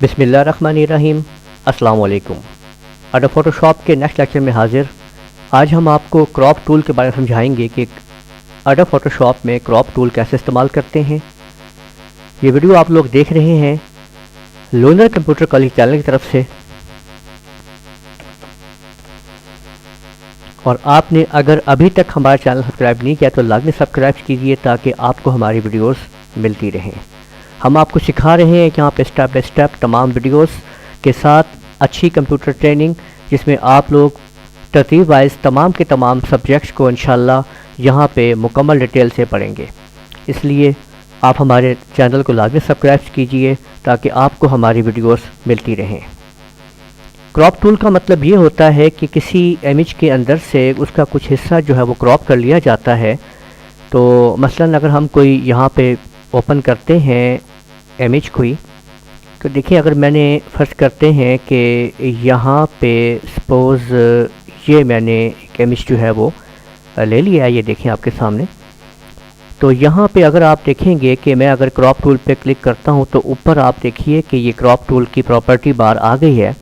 बिस्मिल्लाहिर्रहमानिर्रहीम। अस्सलाम वालेकुम। एडोब फोटोशॉप के नेक्स्ट लेक्चर में हाजिर। आज हम आपको क्रॉप टूल के बारे में समझाएंगे कि एडोब फोटोशॉप में क्रॉप टूल कैसे इस्तेमाल करते हैं। ये वीडियो आप लोग देख रहे हैं लूनर कंप्यूटर कॉलेज चैनल की तरफ से, और आपने अगर अभी तक हमारा चैनल सब्सक्राइब नहीं किया तो लाजमी सब्सक्राइब कीजिए ताकि आपको हमारी वीडियोस मिलती रहें। हम आपको सिखा रहे हैं कि यहाँ पे स्टेप बाय स्टेप तमाम वीडियोस के साथ अच्छी कंप्यूटर ट्रेनिंग, जिसमें आप लोग तरतीब वाइज तमाम के तमाम सब्जेक्ट्स को इंशाल्लाह यहाँ पे मुकम्मल डिटेल से पढ़ेंगे। इसलिए आप हमारे चैनल को लाजमी सब्सक्राइब कीजिए ताकि आपको हमारी वीडियोस मिलती रहें। क्रॉप टूल का मतलब ये होता है कि किसी इमेज के अंदर से उसका कुछ हिस्सा जो है वो क्रॉप कर लिया जाता है। तो मसलन अगर हम कोई यहाँ पे ओपन करते हैं इमेज कोई, तो देखिए अगर मैंने फर्ज करते हैं कि यहाँ पे सपोज़ ये मैंने एक इमेज जो है वो ले लिया है, ये देखें आपके सामने। तो यहाँ पे अगर आप देखेंगे कि मैं अगर क्रॉप टूल पे क्लिक करता हूँ तो ऊपर आप देखिए कि ये क्रॉप टूल की प्रॉपर्टी बार आ गई है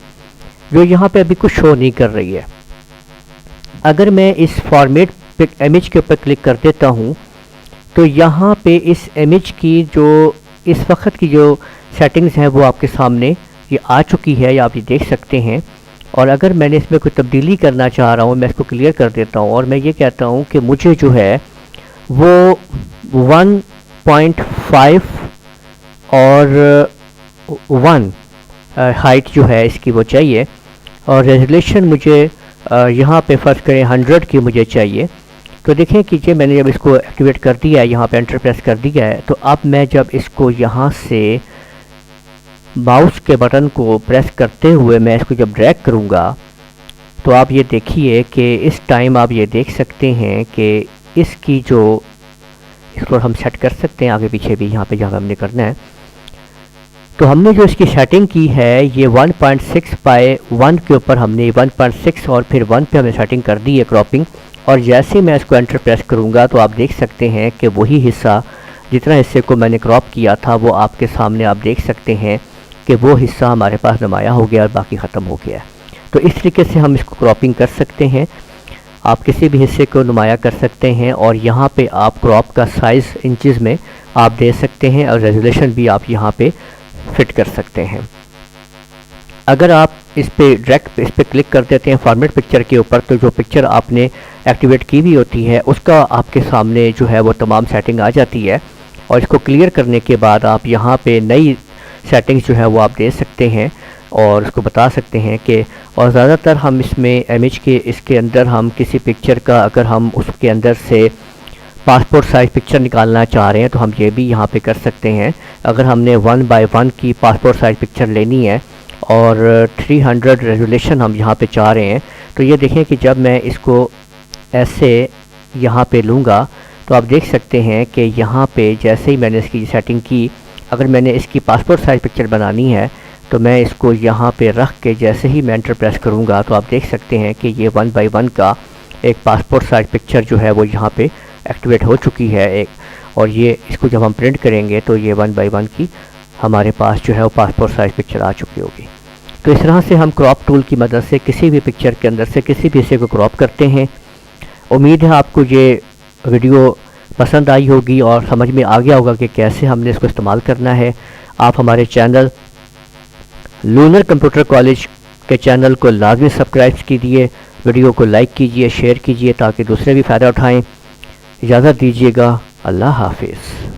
जो यहाँ पे अभी कुछ शो नहीं कर रही है। अगर मैं इस फॉर्मेट पे इमेज के ऊपर क्लिक कर देता हूँ तो यहाँ पे इस इमेज की जो इस वक्त की जो सेटिंग्स हैं वो आपके सामने ये आ चुकी है, या आप ये देख सकते हैं। और अगर मैंने इसमें कोई तब्दीली करना चाह रहा हूँ, मैं इसको क्लियर कर देता हूँ और मैं ये कहता हूँ कि मुझे जो है वो 1.5 और 1 हाइट जो है इसकी वो चाहिए, और रेजोल्यूशन मुझे यहाँ पे फर्ज करें 100 की मुझे चाहिए। तो देखें कि ये मैंने जब इसको एक्टिवेट कर दिया है, यहाँ पे एंटर प्रेस कर दिया है, तो अब मैं जब इसको यहाँ से माउस के बटन को प्रेस करते हुए मैं इसको जब ड्रैग करूँगा तो आप ये देखिए कि इस टाइम आप ये देख सकते हैं कि इसकी जो इसको हम सेट कर सकते हैं आगे पीछे भी, यहाँ पे जहाँ हमने करना है। तो हमने जो इसकी सेटिंग की है ये 1.6 बाय 1 के ऊपर हमने 1.6 और फिर 1 पे हमने सेटिंग कर दी है क्रॉपिंग। और जैसे मैं इसको एंटर प्रेस करूँगा तो आप देख सकते हैं कि वही हिस्सा जितना हिस्से को मैंने क्रॉप किया था वो आपके सामने आप देख सकते हैं कि वो हिस्सा हमारे पास नुमाया हो गया और बाकी ख़त्म हो गया। तो इस तरीके से हम इसको क्रॉपिंग कर सकते हैं। आप किसी भी हिस्से को नुमाया कर सकते हैं और यहाँ पे आप क्रॉप का साइज़ इंचज़ में आप दे सकते हैं और रेजोल्यूशन भी आप यहाँ पे फिट कर सकते हैं। अगर आप इस पे डायरेक्ट इस पे क्लिक कर देते हैं फॉर्मेट पिक्चर के ऊपर, तो जो पिक्चर आपने एक्टिवेट की हुई होती है उसका आपके सामने जो है वो तमाम सेटिंग आ जाती है। और इसको क्लियर करने के बाद आप यहाँ पे नई सेटिंग्स जो है वो आप दे सकते हैं और उसको बता सकते हैं कि, और ज़्यादातर हम इसमें इमेज के इसके अंदर हम किसी पिक्चर का अगर हम उसके अंदर से पासपोर्ट साइज़ पिक्चर निकालना चाह रहे हैं तो हम ये भी यहाँ पे कर सकते हैं। अगर हमने 1 बाय 1 की पासपोर्ट साइज़ पिक्चर लेनी है और 300 रेजोल्यूशन हम यहाँ पे चाह रहे हैं, तो ये देखें कि जब मैं इसको ऐसे यहाँ पे लूँगा तो आप देख सकते हैं कि यहाँ पे जैसे ही मैंने इसकी सेटिंग की, अगर मैंने इसकी पासपोर्ट साइज़ पिक्चर बनानी है तो मैं इसको यहाँ पे रख के जैसे ही मैं एंटर प्रेस करूँगा तो आप देख सकते हैं कि ये 1 बाय 1 का एक पासपोर्ट साइज़ पिक्चर जो है वो यहाँ पे एक्टिवेट हो चुकी है एक। और ये इसको जब हम प्रिंट करेंगे तो ये 1 बाय 1 की हमारे पास जो है वो पासपोर्ट साइज़ पिक्चर आ चुकी होगी। तो इस तरह से हम क्रॉप टूल की मदद से किसी भी पिक्चर के अंदर से किसी भी हिस्से को क्रॉप करते हैं। उम्मीद है आपको ये वीडियो पसंद आई होगी और समझ में आ गया होगा कि कैसे हमने इसको इस्तेमाल करना है। आप हमारे चैनल लूनर कंप्यूटर कॉलेज के चैनल को लाजमी सब्सक्राइब कीजिए, वीडियो को लाइक कीजिए, शेयर कीजिए ताकि दूसरे भी फ़ायदा उठाएँ। इजाज़त दीजिएगा। अल्लाह हाफिज़।